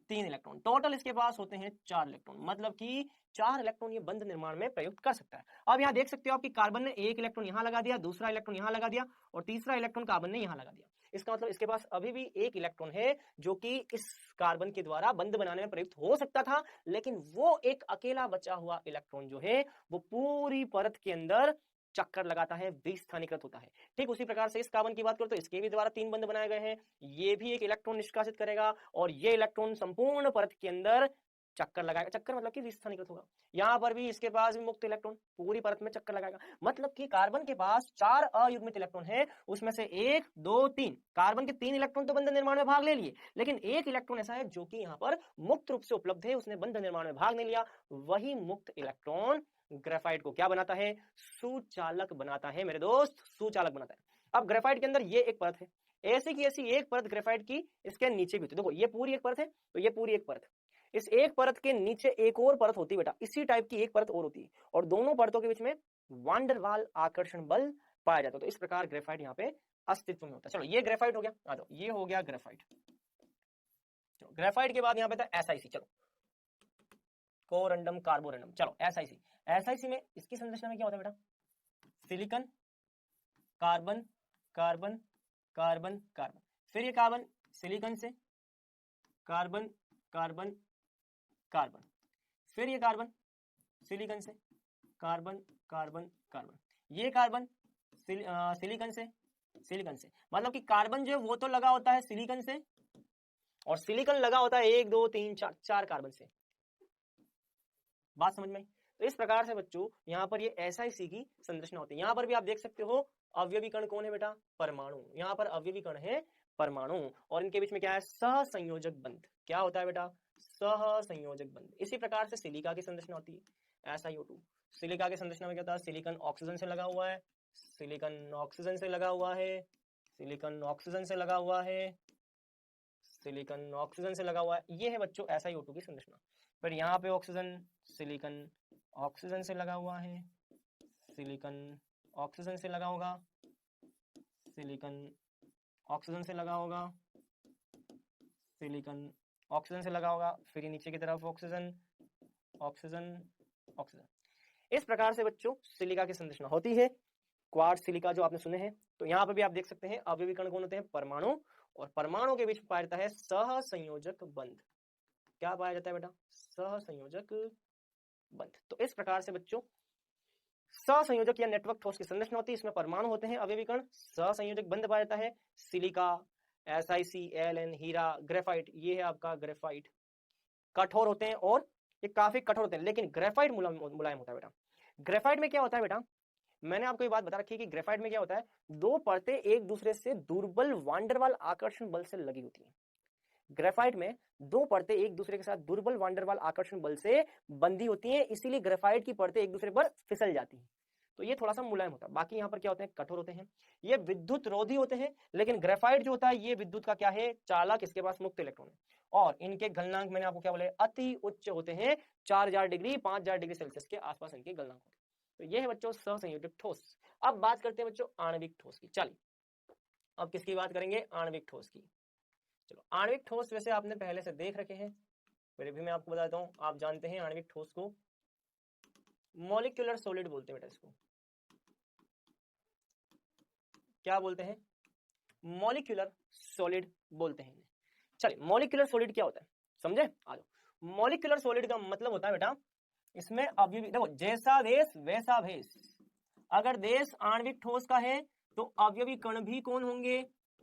3 इलेक्ट्रॉन। टोटल इसके पास होते हैं 4 इलेक्ट्रॉन, मतलब कि 4 इलेक्ट्रॉन ये बंध निर्माण में प्रयुक्त कर सकता है। अब यहाँ देख सकते हो आपकी कार्बन ने 1 इलेक्ट्रॉन यहाँ लगा दिया, दूसरा इलेक्ट्रॉन यहाँ लगा दिया और तीसरा इलेक्ट्रॉन कार्बन ने यहाँ लगा दिया। इसका मतलब इसके पास अभी भी 1 इलेक्ट्रॉन है जो कि इस कार्बन के द्वारा बंध बनाने में प्रयुक्त हो सकता था, लेकिन वो एक अकेला बचा हुआ इलेक्ट्रॉन जो है वो पूरी परत के अंदर चक्कर लगाता है, विस्थानीकृत होता है। ठीक उसी प्रकार से इस कार्बन की बात करो तो इसके भी द्वारा 3 बंध बनाए गए हैं, ये भी एक इलेक्ट्रॉन निष्कासित करेगा और ये इलेक्ट्रॉन संपूर्ण परत के अंदर चक्कर लगाएगा। चक्कर मतलब कि विस्थानीकृत होगा। यहाँ पर भी इसके पास भी मुक्त इलेक्ट्रॉन पूरी परत में चक्कर लगाएगा, मतलब कि कार्बन के पास 4 अयुग्मित इलेक्ट्रॉन है, उसमें से 1 2 3 कार्बन के 3 इलेक्ट्रॉन तो बंध निर्माण में भाग ले लिए, लेकिन एक इलेक्ट्रॉन ऐसा है जो कि यहाँ पर मुक्त रूप से उपलब्ध है, उसने बंध निर्माण में भाग नहीं लिया। वही मुक्त इलेक्ट्रॉन ग्रेफाइट को क्या बनाता है, सुचालक बनाता है मेरे दोस्त, सुचालक बनाता है। अब ग्रेफाइट के अंदर ये एक परत है, ऐसी की ऐसी एक परत ग्रेफाइट की इसके नीचे भी होती है। देखो ये पूरी एक परत है तो ये पूरी एक परत है, इस एक परत के नीचे एक और परत होती है बेटा, इसी टाइप की एक परत और होती है और दोनों परतों के बीच में वांडर वाल आकर्षण बल पाया जाता है। तो इस प्रकार ग्रेफाइट यहाँ पे अस्तित्व में होता है। चलो ये ग्रेफाइट हो गया, आ जाओ ये हो गया ग्रेफाइट। चलो ग्रेफाइट के बाद यहाँ पे था SiC। चलो कोरंडम कार्बोरंडम। चलो SiC में इसकी संरचना में क्या होता है बेटा, silicon carbon carbon carbon carbon, फिर ये कार्बन सिलिकॉन से कार्बन कार्बन कार्बन, फिर ये कार्बन सिलिकॉन से कार्बन कार्बन कार्बन, ये कार्बन सिलिकॉन से सिलिकॉन से, मतलब कि कार्बन जो वो तो लगा होता है सिलिकॉन से और सिलिकॉन लगा होता है 1 2 3 4 कार्बन से। बात समझ में आई। तो इस प्रकार से बच्चों यहाँ पर ये SiC की संरचना होती है। यहाँ पर भी आप देख सकते हो अवयवी कण कौन है बेटा, परमाणु। यहाँ पर अवयवी कण है परमाणु और इनके बीच में क्या है, सहसंयोजक बंध। क्या होता है बेटा, सहसंयोजक बंध। इसी प्रकार से सिलिका की संरचना होती है SiO2। सिलिका की संरचना में क्या होता है, सिलिकॉन ऑक्सीजन से लगा हुआ है, सिलिकॉन ऑक्सीजन से लगा हुआ है, सिलिकॉन ऑक्सीजन से लगा हुआ है, सिलिकॉन ऑक्सीजन से लगा हुआ है। ये है बच्चों SiO2 की संरचना। फिर यहाँ पे ऑक्सीजन, सिलिकॉन ऑक्सीजन से लगा हुआ है, सिलिकॉन ऑक्सीजन से लगा होगा, सिलिकॉन ऑक्सीजन से लगा होगा, सिलिकॉन ऑक्सीजन से लगा होगा, फिर नीचे की तरफ ऑक्सीजन ऑक्सीजन ऑक्सीजन। इस प्रकार से बच्चों सिलिका की संरचना होती है। क्वार्ट्ज सिलिका जो आपने सुने हैं। तो यहाँ पर भी आप देख सकते हैं अवयवी कण कौन होते हैं, परमाणु, और परमाणु के बीच पाया जाता है सहसंयोजक बंध। क्या पाया जाता है बेटा, सहसंयोजक बंध। तो इस प्रकार से बच्चों सहसंयोजक या नेटवर्क ठोस की संरचना होती है, इसमें परमाणु होते हैं, अवयवी कण, सहसंयोजक बंध पाया जाता है। सिलिका, SiC, Ln, हीरा, ग्रेफाइट, ये है आपका ग्रेफाइट, कठोर होते हैं और ये काफी कठोर होते हैं, लेकिन ग्रेफाइट मुलायम होता है बेटा। ग्रेफाइट में क्या होता है बेटा, मैंने आपको ये बात बता रखी है कि ग्रेफाइट में क्या होता है, दो परतें एक दूसरे से दुर्बल वांडरवाल आकर्षण बल से लगी होती हैं। ग्रेफाइट में दो परतें एक दूसरे के साथ दुर्बल वांडरवाल आकर्षण बल से बंधी होती हैं, इसीलिए ग्रेफाइट की परतें एक दूसरे पर फिसल जाती हैं। तो ये थोड़ा सा मुलायम होता है। बाकी यहाँ पर क्या होते हैं, कठोर होते हैं, ये विद्युत रोधी होते हैं, लेकिन ग्रेफाइट जो होता है ये विद्युत का क्या है, चालक, इसके पास मुक्त इलेक्ट्रॉन है, और इनके गलनांक मैंने आपको क्या बोले, अति उच्च होते हैं, 4000 डिग्री 5000 डिग्री सेल्सियस के आसपास इनके गलनांक होते हैं। तो ये है बच्चों सहसंयोजक ठोस। अब बात करते हैं बच्चों आणविक ठोस की। चलिए अब किसकी बात करेंगे, आणविक ठोस की। चलो आणविक ठोस वैसे आपने पहले से देख रखे हैं, फिर भी मैं आपको बताता हूँ। आप जानते हैं आणविक ठोस को मॉलिक्यूलर सॉलिड बोलते हैं बेटा, इसको क्या बोलते हैं, मॉलिक्यूलर सॉलिड बोलते हैं। चलिए मॉलिक्यूलर सॉलिड क्या होता है समझे, आ जाओ। मॉलिक्यूलर सॉलिड का मतलब होता है बेटा, इसमें अवयवी, देखो जैसा देश वैसा भेष। अगर देश आणविक ठोस का है तो अवयवी कण भी कौन होंगे,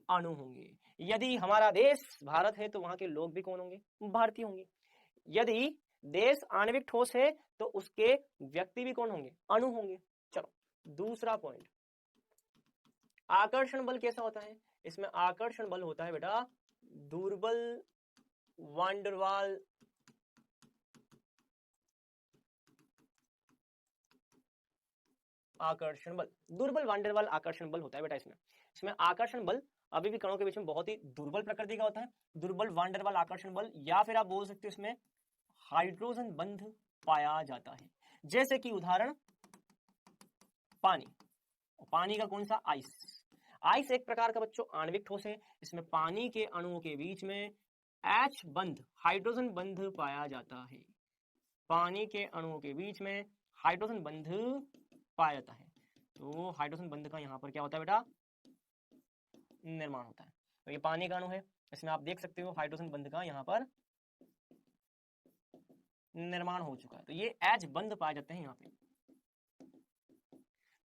अणु होंगे। यदि हमारा देश भारत है तो वहां के लोग भी कौन होंगे, भारतीय होंगे। यदि देश आणविक ठोस है तो उसके व्यक्ति भी कौन होंगे, अणु होंगे। चलो दूसरा पॉइंट, आकर्षण बल कैसा होता है, इसमें आकर्षण बल होता है बेटा दुर्बल वांडरवाल आकर्षण बल। दुर्बल वांडरवाल आकर्षण बल होता है बेटा इसमें आकर्षण बल अभी कणों के बीच में बहुत ही दुर्बल प्रकृति का होता है, दुर्बल वांडरवाल आकर्षण बल, या फिर आप बोल सकते हो इसमें हाइड्रोजन बंध पाया जाता है। जैसे कि उदाहरण पानी, पानी का कौन सा, आइस। आइस एक प्रकार का बच्चों आणविक ठोस है, इसमें पानी के अणुओं के बीच में H बंध, हाइड्रोजन बंध पाया जाता है। पानी के अणुओं के बीच में हाइड्रोजन बंध पाया जाता है। तो हाइड्रोजन बंध का यहाँ पर क्या होता है बेटा, निर्माण होता है। तो ये पानी का अणु है, इसमें आप देख सकते हो हाइड्रोजन बंध का यहाँ पर निर्माण हो चुका है। तो ये H बंध पाए जाते हैं यहाँ पे,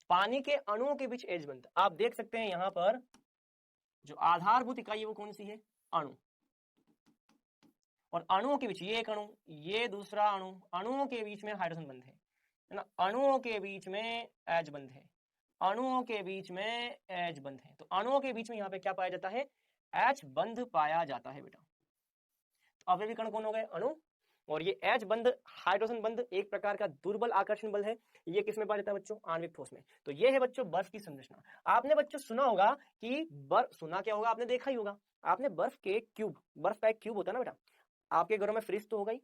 पानी के अणुओं के बीच H बंध। आप देख सकते हैं यहाँ पर जो आधारभूत इकाई है वो कौन सी है, अणु, और अणुओं के बीच ये एक अणु, ये दूसरा अणु, अणुओं के बीच में हाइड्रोजन बंध है ना, अणुओं के बीच में H बंध है, अणुओं के बीच में H बंध है। तो अणुओं के बीच में यहाँ पे क्या पाया जाता है, H बंध पाया जाता है बेटा। तो अवयवी कण कौन हो गए, अणु, और ये H बंध, हाइड्रोजन बंध एक प्रकार का दुर्बल आकर्षण बल है। ये किसमें पाया जाता है बच्चों, आणविक ठोस में। तो ये है बच्चों बर्फ की संरचना। आपने बच्चों सुना होगा कि बर्फ, सुना क्या होगा, आपने देखा ही होगा, आपने बर्फ के क्यूब, बर्फ का एक क्यूब होता है ना बेटा, आपके घरों में फ्रिज तो होगा ही,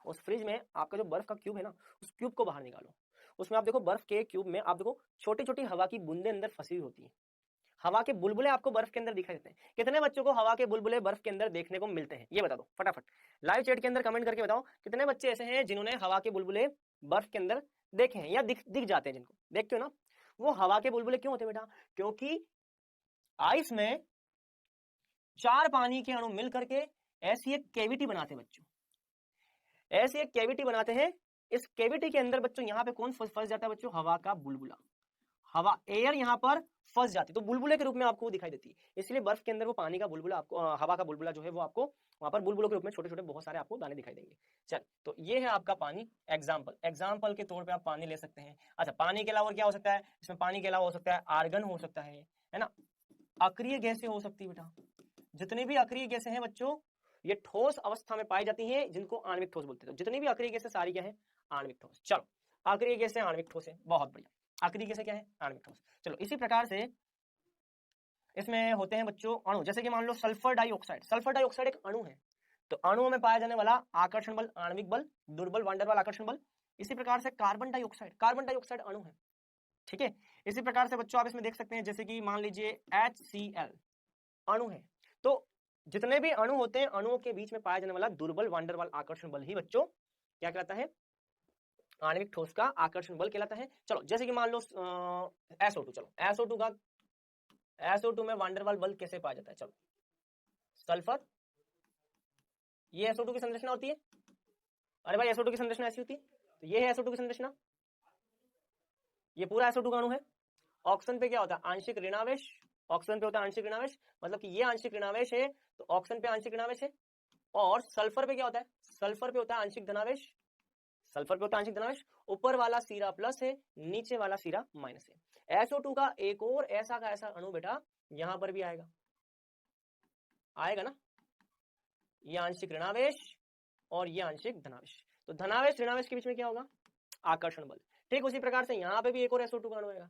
उस फ्रिज में आपका जो बर्फ का क्यूब है ना, उस क्यूब को बाहर निकालो, उसमें आप देखो बर्फ के क्यूब में आप देखो छोटी छोटी हवा की बूंदें अंदर फंसी हुई होती है, हवा के बुलबुले आपको बर्फ के अंदर दिखाई देते हैं। कितने बच्चों को हवा के बुलबुले बर्फ के अंदर देखने को मिलते हैं, ये बता दो फटाफट, लाइव चैट के अंदर कमेंट करके बताओ कितने बच्चे ऐसे हैं जिन्होंने हवा के बुलबुले बर्फ के अंदर देखे हैं या दिख जाते हैं, जिनको देखते हो ना। वो हवा के बुलबुले क्यों होते हैं बेटा, क्योंकि आइस में 4 पानी के अणु मिल करके ऐसी एक कैविटी बनाते हैं बच्चों, ऐसी एक कैविटी बनाते हैं। इस कैविटी के अंदर बच्चों यहाँ पे कौन फंस जाता है बच्चों, हवा का बुलबुला। हवा एयर यहाँ पर फंस जाती है तो बुलबुले के रूप में आपको दिखाई देती है, इसलिए बर्फ के अंदर वो पानी का बुलबुला आपको हवा का बुलबुला जो है वो आपको वहां पर बुलबुलों के रूप में छोटे छोटे बहुत सारे आपको दाने दिखाई देंगे। चल, तो ये है आपका पानी। एग्जाम्पल के तौर पे आप पानी ले सकते हैं। अच्छा, पानी के अलावा और क्या हो सकता है इसमें? पानी के अलावा हो सकता है आर्गन हो सकता है ना, अक्रिय गैसें हो सकती है बेटा। जितनी भी अक्रिय गैसें हैं बच्चों, ये ठोस अवस्था में पाई जाती हैं, जिनको आणविक ठोस बोलते हैं। तो जितनी भी अक्रिय गैसें सारी क्या है? आणविक ठोस। चलो, अक्रिय गैसें आणविक ठोस है, बहुत बढ़िया। अक्रिय गैसें क्या है? आणविक ठोस। चलो, इसी प्रकार से इसमें होते हैं बच्चों अणु, जैसे कि मान लो सल्फर डाइऑक्साइड। सल्फर डाइऑक्साइड एक अणु है, तो अणुओं में पाया जाने वाला आकर्षण बल आणविक बल, दुर्बल वांडर वाल आकर्षण बल। इसी प्रकार से कार्बन डाइऑक्साइड अणु है, ठीक है। इसी प्रकार से बच्चों आप इसमें देख सकते हैं, जैसे कि मान लीजिए HCl अणु है। तो जितने भी अणु होते हैं, अणुओं के बीच में पाया जाने वाला दुर्बल वांडर वाल आकर्षण बल ही बच्चों क्या कहलाता है? आणविक ठोस का आकर्षण बल कहलाता है। चलो, जैसे कि मान लो SO2। चलो, SO2 में वांडरवाल बल कैसे पाया जाता है? चलो, सल्फर, ये SO2 की संरचना होती है। अरे भाई, SO2 की संरचना ऐसी होती है, तो ये है SO2 की संरचना। ये पूरा SO2 का अणु है। ऑक्सीजन पे क्या होता है? आंशिक ऋणावेश। ऑक्सीजन पे होता है आंशिक ऋणावेश, मतलब कि ये आंशिक ऋणावेश है, तो ऑक्सीजन पे आंशिक ऋणावेश है। और सल्फर पे क्या होता है? सल्फर पे होता है आंशिक धनावेश। ऊपर वाला सिरा प्लस है, नीचे वाला सिरा माइनस है। SO2 का एक और ऐसा का ऐसा अणु बेटा यहां पर भी आएगा ना, ये आंशिक ऋणावेश और ये आंशिक धनावेश। तो धनावेश ऋणावेश के बीच में क्या होगा? आकर्षण बल। ठीक उसी प्रकार से यहां पे भी एक और SO2 का अणु आएगा,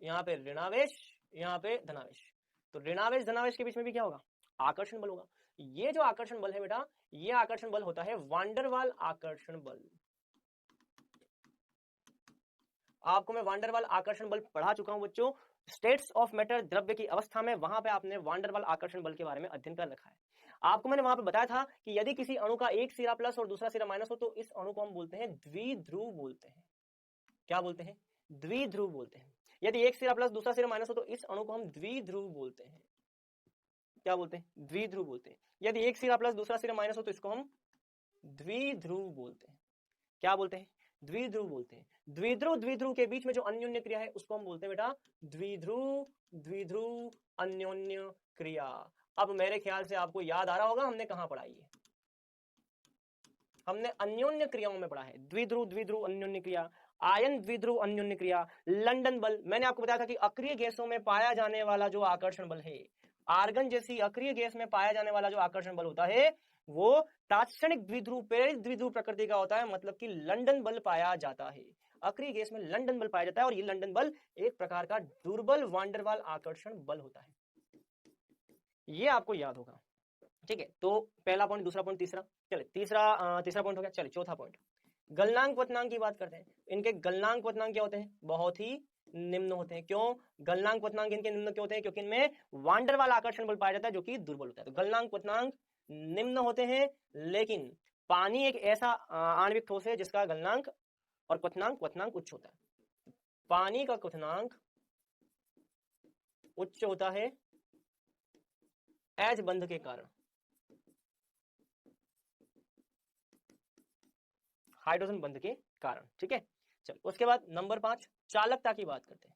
यहाँ पे ऋणावेश, यहाँ पे धनावेश। तो ऋणावेश धनावेश के बीच में भी क्या होगा? आकर्षण बल होगा। ये जो आकर्षण बल है बेटा, ये आकर्षण बल होता है वांडरवाल आकर्षण बल। आपको मैं वांडरवाल आकर्षण बल पढ़ा चुका हूं बच्चों, स्टेट्स ऑफ मैटर, द्रव्य की अवस्था में, वहां पे आपने वांडरवाल आकर्षण बल के बारे में अध्ययन कर रखा है। आपको मैंने वहां पे बताया था कि यदि किसी अणु का एक सिरा प्लस और दूसरा सिरा माइनस हो, तो इस अणु को हम बोलते हैं द्विध्रुव बोलते हैं। क्या बोलते हैं? द्विध्रुव बोलते हैं। यदि एक सिरा प्लस दूसरा सिरा माइनस हो, तो इस अणु को हम द्विध्रुव बोलते हैं। क्या बोलते हैं? द्विध्रुव बोलते हैं। यदि एक सिरा प्लस दूसरा सिरा माइनस हो, तो इसको हम द्विध्रुव बोलते हैं। क्या बोलते हैं? द्विध्रुव बोलते हैं। द्विध्रुव के बीच में जो अन्योन्य क्रिया है उसको हम बोलते हैं बेटा द्विध्रुव अन्योन्य क्रिया। अब मेरे ख्याल से आपको याद आ रहा होगा हमने कहां पढ़ाई है। हमने अन्योन्य क्रियाओं में पढ़ा है, द्विध्रुव अन्योन्य क्रिया, आयन द्विध्रुव अन्योन्य क्रिया, लंडन बल। मैंने आपको बताया था कि अक्रिय गैसों में पाया जाने वाला जो आकर्षण बल है, आर्गन जैसी अक्रिय गैस में पाया जाने वाला जो आकर्षण बल होता है, वो तात्क्षणिक द्विध्रुव, प्रेरित द्विध्रुव प्रकृति का होता है, मतलब कि लंडन बल पाया जाता है। अक्रिय गैस में लंडन बल पाया जाता है, और ये लंडन बल एक प्रकार का दुर्बल वांडरवाल आकर्षण बल होता है। ये आपको याद होगा, ठीक है। तो पहला पॉइंट, दूसरा पॉइंट, तीसरा। चले, तीसरा पॉइंट हो गया। चले, चौथा पॉइंट, गलनांक क्वथनांक की बात करते हैं। इनके गलनांक क्वथनांक क्या होते हैं? बहुत ही निम्न होते हैं। क्यों गलनांक क्वथनांक इनके निम्न क्यों होते हैं? क्योंकि इनमें वांडरवाल आकर्षण बल पाया जाता है जो कि दुर्बल होता है। तो गलनांक क्वथनांक निम्न होते हैं, लेकिन पानी एक ऐसा आणविक ठोस है जिसका गलनांक और क्वथनांक उच्च होता है। पानी का क्वथनांक उच्च होता है एच बंध के कारण, हाइड्रोजन बंध के कारण, ठीक है। चल, उसके बाद नंबर 5, चालकता की बात करते हैं।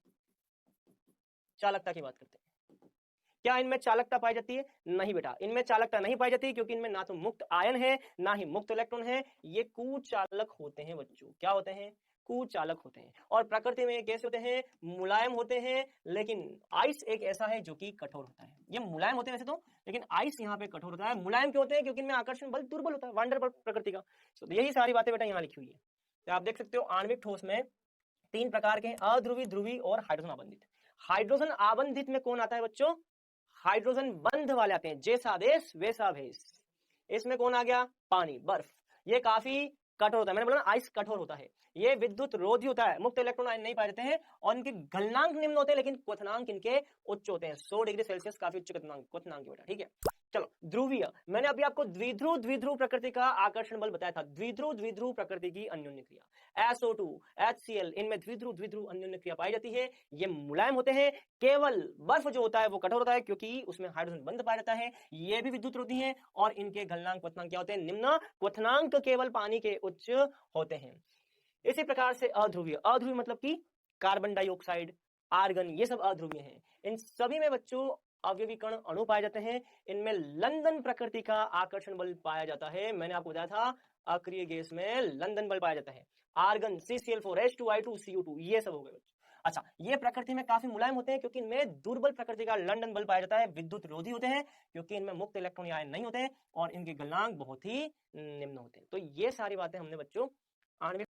क्या इनमें चालकता पाई जाती है? नहीं बेटा, इनमें चालकता नहीं पाई जाती, क्योंकि इनमें ना तो मुक्त आयन है, ना ही मुक्त इलेक्ट्रॉन है। ये कुचालक होते हैं बच्चों। क्या होते हैं? कुचालक होते हैं। और प्रकृति में कैसे होते हैं? मुलायम होते हैं। लेकिन आइस एक ऐसा है जो कि कठोर होता है। ये मुलायम होते हैं वैसे तो, लेकिन आइस यहाँ पे कठोर होता है। मुलायम क्यों होते हैं? क्योंकि इनमें आकर्षण बल दुर्बल होता है, वांडर बल प्रकृति का। तो यही सारी बातें बेटा यहाँ लिखी हुई है। तो आप देख सकते हो आणविक ठोस में 3 प्रकार के, अध्रुवी, ध्रुवी और हाइड्रोजन आबंधित। हाइड्रोजन आबंधित में कौन आता है बच्चों? हाइड्रोजन बंध वाले आते हैं, जैसा देश वैसा भेष। इसमें कौन आ गया? पानी, बर्फ। ये काफी कठोर होता है, मैंने बोला ना आइस कठोर होता है। ये विद्युत रोधी होता है, मुक्त इलेक्ट्रॉन आयन नहीं पाए जाते हैं, और इनके गलनांक निम्न होते हैं, लेकिन क्वथनांक इनके उच्च होते हैं। 100 डिग्री सेल्सियस काफी उच्च क्वथनांक बेटा, ठीक है। चलो, ध्रुवीय, मैंने अभी आपको द्विध्रुव प्रकृति का आकर्षण बल बताया था। द्विध्रुव प्रकृति की अन्योन्य क्रिया, SO2 HCl, इनमें द्विध्रुव अन्योन्य क्रिया पाई जाती है। ये मुलायम होते हैं। केवल बर्फ जो होता है वो कठोर होता है, क्योंकि उसमें हाइड्रोजन बंध पाया जाता है। ये भी विद्युत रोधी हैं, और इनके गलनांक क्वथनांक क्या होते हैं? निम्न। क्वथनांक केवल पानी के उच्च होते हैं। इसी प्रकार से अध्रुवीय, अध्रुवीय मतलब कि कार्बन डाइऑक्साइड, आर्गन, ये सब अध्रुवीय हैं। इन सभी में बच्चों अवयवी कण अणु पाए जाते हैं। इनमें लंदन प्रकृति का आकर्षण बल पाया जाता है। मैंने आपको बताया था अक्रिय गैस में लंदन बल पाया जाता है। आर्गन, CCl4, H2I2, CO2, ये सब हो गए बच्चों। अच्छा, ये प्रकृति में काफी मुलायम होते हैं क्योंकि इनमें दुर्बल प्रकृति का लंदन बल पाया जाता है। विद्युत रोधी होते हैं क्योंकि इनमें मुक्त इलेक्ट्रॉन आयन नहीं होते हैं और इनके गलनांक बहुत ही निम्न होते हैं। तो ये सारी बातें हमने बच्चों आणविक